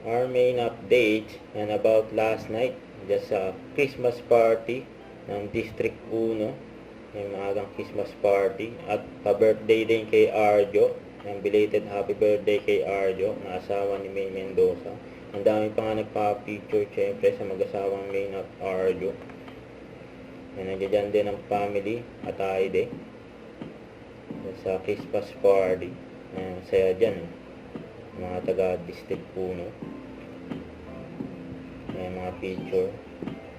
our main update and about last night, just sa Christmas party ng District 1, yung maagang Christmas party, at pa-birthday din kay Arjo, yung belated happy birthday kay Arjo, na asawa ni May Mendoza. Ang dami pa nga nagpa-picture syempre sa mag-asawang May at Arjo. Yan, nandiyan din ang family at Aide sa Christmas party. Saya dyan mga taga District 1. Yan mga picture.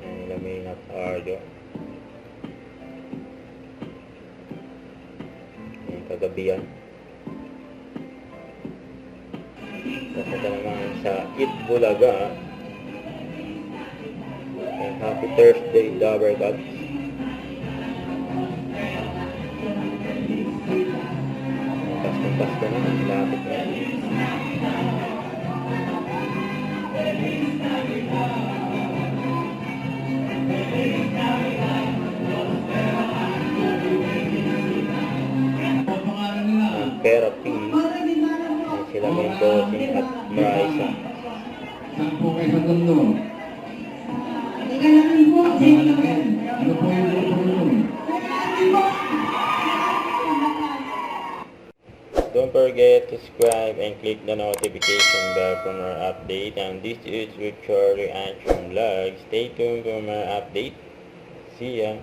Yan nila May at Arjo. Yan kagabi yan. Kasi naman sa Itbulaga. Yan, happy Thursday, Dabber Gods. Pasko na, lapit na. Ang therapy, sila Mendoza at Marisa. Saan po kayo sa mundo? Ano po yung tutulong? Don't forget to subscribe and click the notification bell for more update. And this is Richard Reaction Vlog. Stay tuned for more update. See ya.